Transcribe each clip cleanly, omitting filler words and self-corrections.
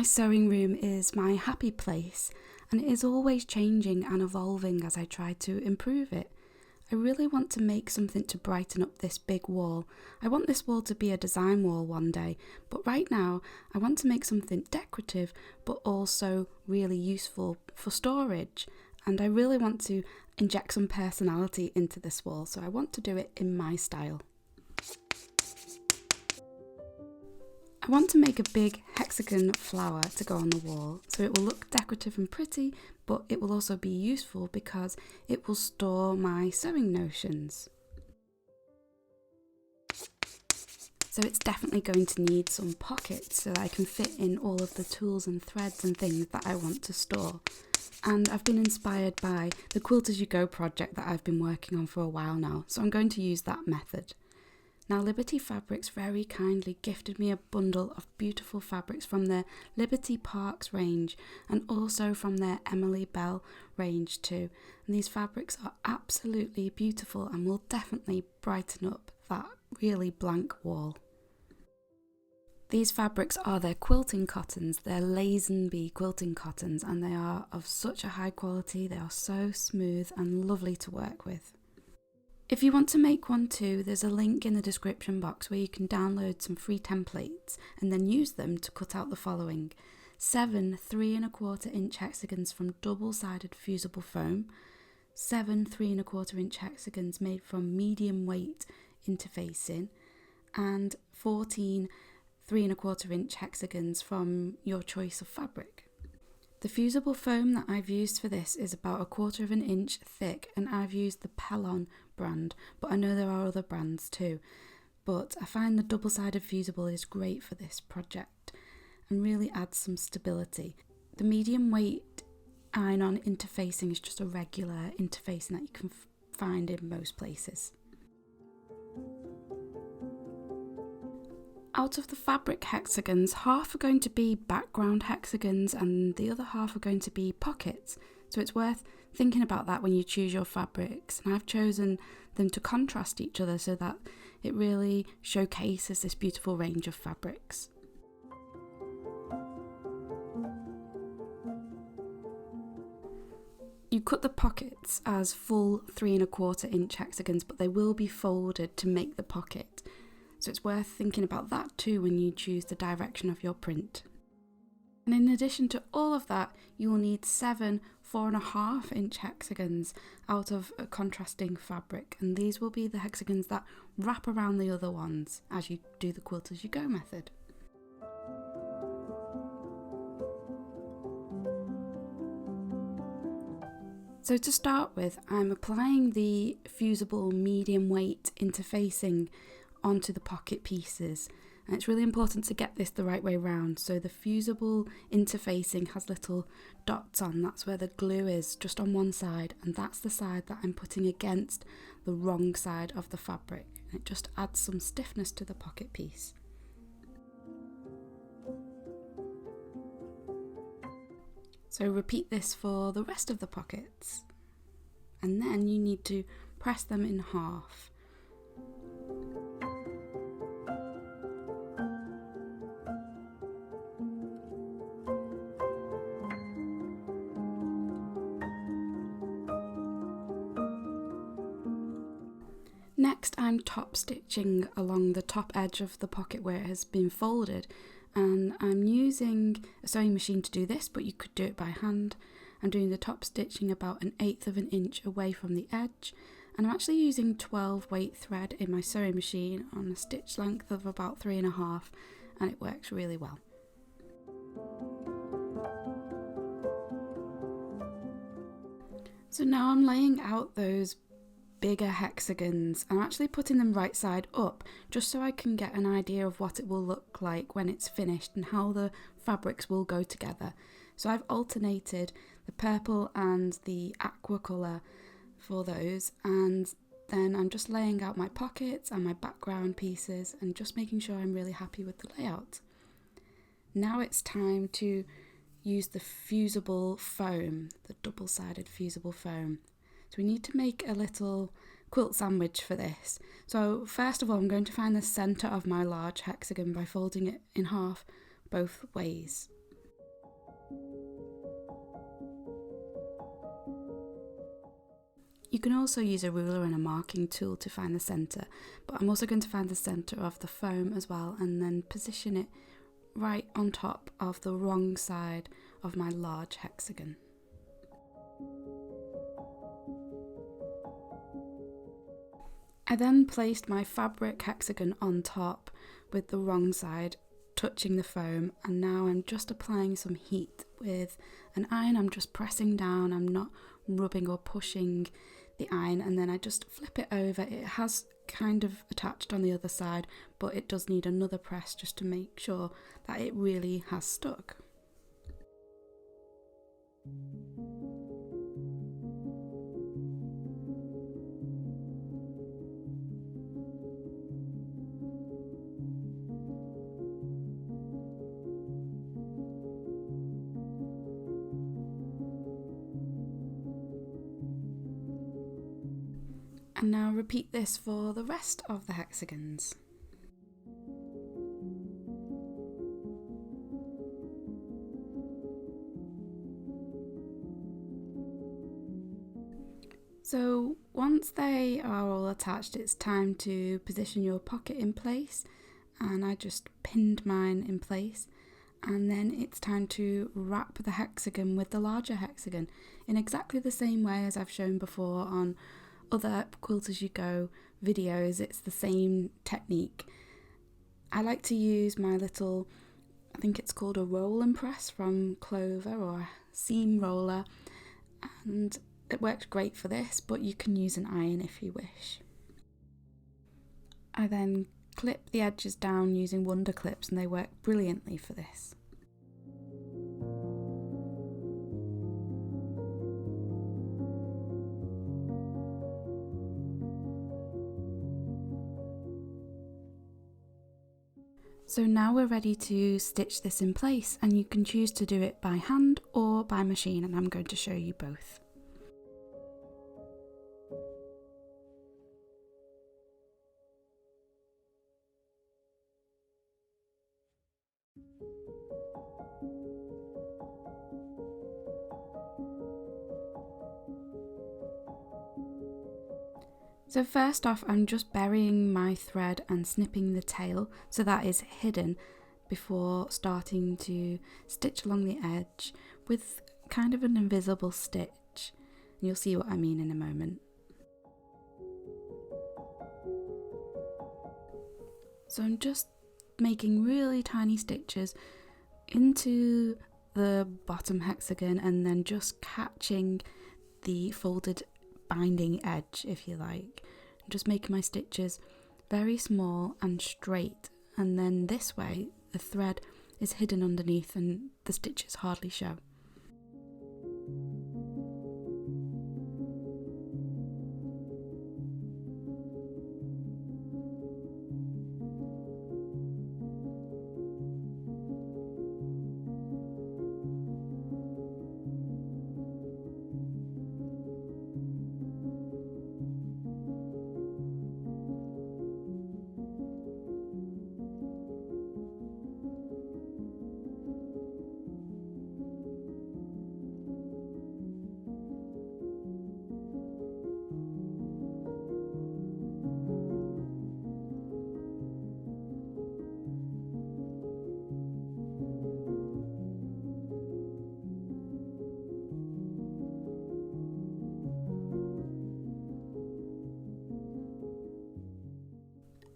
sewing room is my happy place, and it is always changing and evolving as I try to improve it. I really want to make something to brighten up this big wall. I want this wall to be a design wall one day, but right now I want to make something decorative but also really useful for storage. And I really want to inject some personality into this wall, so I want to do it in my style. I want to make a big hexagon flower to go on the wall, so it will look decorative and pretty, but it will also be useful because it will store my sewing notions. So it's definitely going to need some pockets so that I can fit in all of the tools and threads and things that I want to store. And I've been inspired by the Quilt As You Go project that I've been working on for a while now, so I'm going to use that method. Now, Liberty Fabrics very kindly gifted me a bundle of beautiful fabrics from their Liberty Parks range and also from their Emily Bell range too. And these fabrics are absolutely beautiful and will definitely brighten up that really blank wall. These fabrics are their quilting cottons, they're Lazenby quilting cottons, and they are of such a high quality. They are so smooth and lovely to work with. If you want to make one too, there's a link in the description box where you can download some free templates and then use them to cut out the following: 7 3¼ inch hexagons from double-sided fusible foam, 7 3¼ inch hexagons made from medium weight interfacing, and 14 3¼ inch hexagons from your choice of fabric. The fusible foam that I've used for this is about 1/4 inch thick, and I've used the Pellon brand, but I know there are other brands too. But I find the double-sided fusible is great for this project and really adds some stability. The medium weight iron-on interfacing is just a regular interfacing that you can find in most places. Out of the fabric hexagons, half are going to be background hexagons and the other half are going to be pockets. So it's worth thinking about that when you choose your fabrics. And I've chosen them to contrast each other so that it really showcases this beautiful range of fabrics. You cut the pockets as full 3¼ inch hexagons, but they will be folded to make the pocket. So it's worth thinking about that too when you choose the direction of your print. And in addition to all of that, you will need 7 4½ inch hexagons out of a contrasting fabric, and these will be the hexagons that wrap around the other ones as you do the Quilt As You Go method. So to start with, I'm applying the fusible medium weight interfacing onto the pocket pieces, and it's really important to get this the right way round. So the fusible interfacing has little dots on, that's where the glue is, just on one side, and that's the side that I'm putting against the wrong side of the fabric, and it just adds some stiffness to the pocket piece. So repeat this for the rest of the pockets, and then you need to press them in half. Next, I'm top stitching along the top edge of the pocket where it has been folded, and I'm using a sewing machine to do this, but you could do it by hand. I'm doing the top stitching about 1/8 inch away from the edge, and I'm actually using 12 weight thread in my sewing machine on a stitch length of about 3½, and it works really well. So now I'm laying out those bigger hexagons. I'm actually putting them right side up just so I can get an idea of what it will look like when it's finished and how the fabrics will go together. So I've alternated the purple and the aqua colour for those, and then I'm just laying out my pockets and my background pieces and just making sure I'm really happy with the layout. Now it's time to use the fusible foam, the double-sided fusible foam. So we need to make a little quilt sandwich for this. So first of all, I'm going to find the centre of my large hexagon by folding it in half both ways. You can also use a ruler and a marking tool to find the centre, but I'm also going to find the centre of the foam as well and then position it right on top of the wrong side of my large hexagon. I then placed my fabric hexagon on top with the wrong side touching the foam, and now I'm just applying some heat with an iron. I'm just pressing down, I'm not rubbing or pushing the iron, and then I just flip it over. It has kind of attached on the other side, but it does need another press just to make sure that it really has stuck. And now repeat this for the rest of the hexagons. So once they are all attached, it's time to position your pocket in place, and I just pinned mine in place. And then it's time to wrap the hexagon with the larger hexagon in exactly the same way as I've shown before on other Quilt As You Go videos. It's the same technique. I like to use my little, I think it's called a roll and press from Clover, or a seam roller, and it works great for this, but you can use an iron if you wish. I then clip the edges down using wonder clips, and they work brilliantly for this. So now we're ready to stitch this in place, and you can choose to do it by hand or by machine, and I'm going to show you both. So first off, I'm just burying my thread and snipping the tail so that is hidden before starting to stitch along the edge with kind of an invisible stitch. And you'll see what I mean in a moment. So I'm just making really tiny stitches into the bottom hexagon and then just catching the folded binding edge, if you like. I'm just making my stitches very small and straight, and then this way the thread is hidden underneath and the stitches hardly show.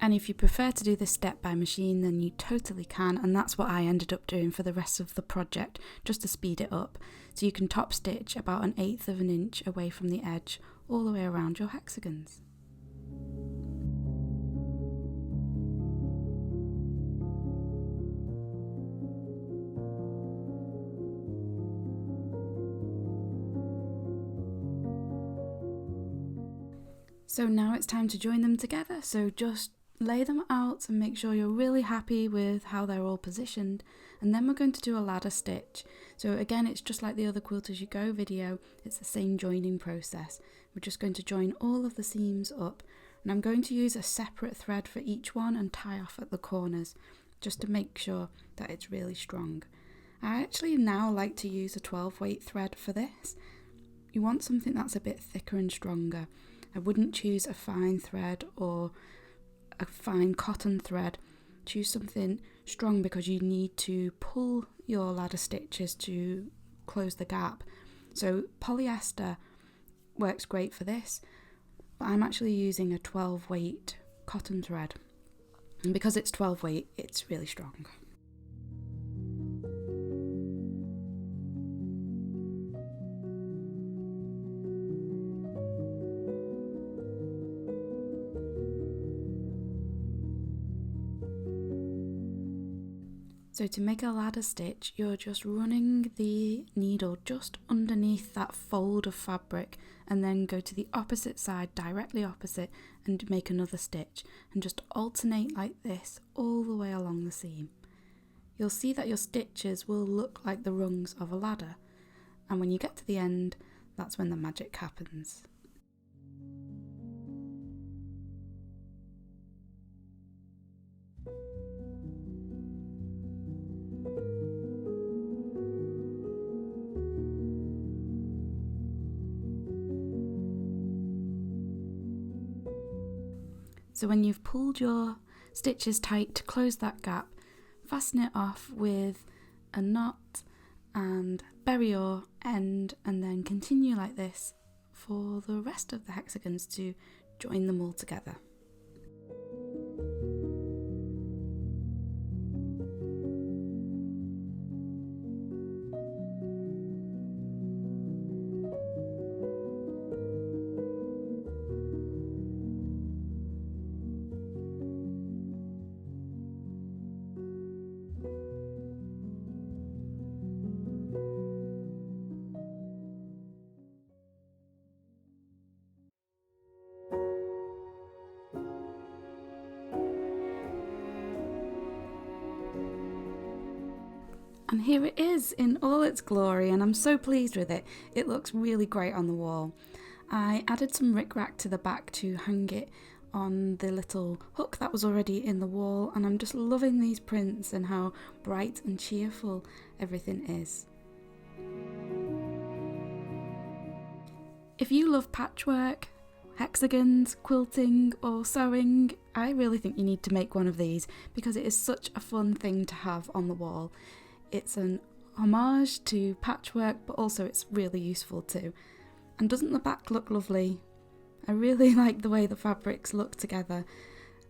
And if you prefer to do this step by machine, then you totally can, and that's what I ended up doing for the rest of the project, just to speed it up. So you can top stitch about 1/8 of an inch away from the edge all the way around your hexagons. So now it's time to join them together, so just lay them out and make sure you're really happy with how they're all positioned, and then we're going to do a ladder stitch. So again, it's just like the other Quilt As You Go video, it's the same joining process. We're just going to join all of the seams up, and I'm going to use a separate thread for each one and tie off at the corners just to make sure that it's really strong. I actually now like to use a 12 weight thread for this. you want something that's a bit thicker and stronger. I wouldn't choose a fine thread or a fine cotton thread. Choose something strong because you need to pull your ladder stitches to close the gap. So polyester works great for this, but I'm actually using a 12 weight cotton thread, and because it's 12 weight, it's really strong. So to make a ladder stitch, you're just running the needle just underneath that fold of fabric and then go to the opposite side, directly opposite, and make another stitch, and just alternate like this all the way along the seam. You'll see that your stitches will look like the rungs of a ladder, and when you get to the end, that's when the magic happens. So when you've pulled your stitches tight to close that gap, fasten it off with a knot and bury your end, and then continue like this for the rest of the hexagons to join them all together. And here it is in all its glory, and I'm so pleased with it. It looks really great on the wall. I added some rickrack to the back to hang it on the little hook that was already in the wall, and I'm just loving these prints and how bright and cheerful everything is. If you love patchwork, hexagons, quilting or sewing, I really think you need to make one of these because it is such a fun thing to have on the wall. It's an homage to patchwork, but also it's really useful too. And doesn't the back look lovely? I really like the way the fabrics look together,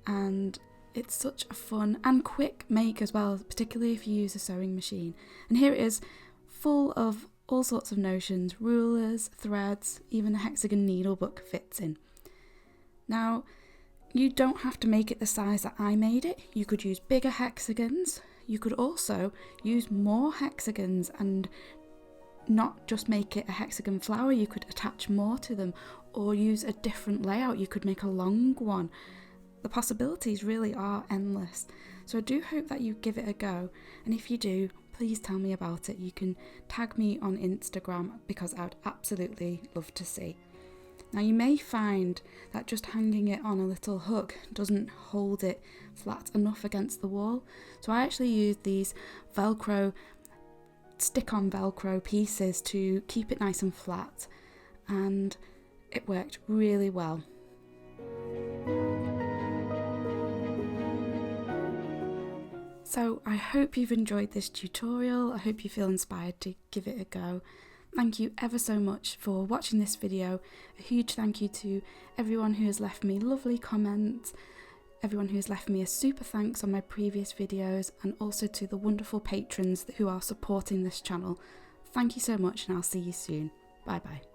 and it's such a fun and quick make as well, particularly if you use a sewing machine. And here it is, full of all sorts of notions, rulers, threads, even a hexagon needlebook fits in. Now, you don't have to make it the size that I made it. You could use bigger hexagons. You could also use more hexagons and not just make it a hexagon flower. You could attach more to them or use a different layout. You could make a long one. The possibilities really are endless. So I do hope that you give it a go. And if you do, please tell me about it. You can tag me on Instagram because I'd absolutely love to see. Now you may find that just hanging it on a little hook doesn't hold it flat enough against the wall. So I actually used these Velcro, stick-on Velcro pieces to keep it nice and flat, and it worked really well. So I hope you've enjoyed this tutorial. I hope you feel inspired to give it a go. Thank you ever so much for watching this video. A huge thank you to everyone who has left me lovely comments, everyone who has left me a super thanks on my previous videos, and also to the wonderful patrons who are supporting this channel. Thank you so much, and I'll see you soon. Bye bye.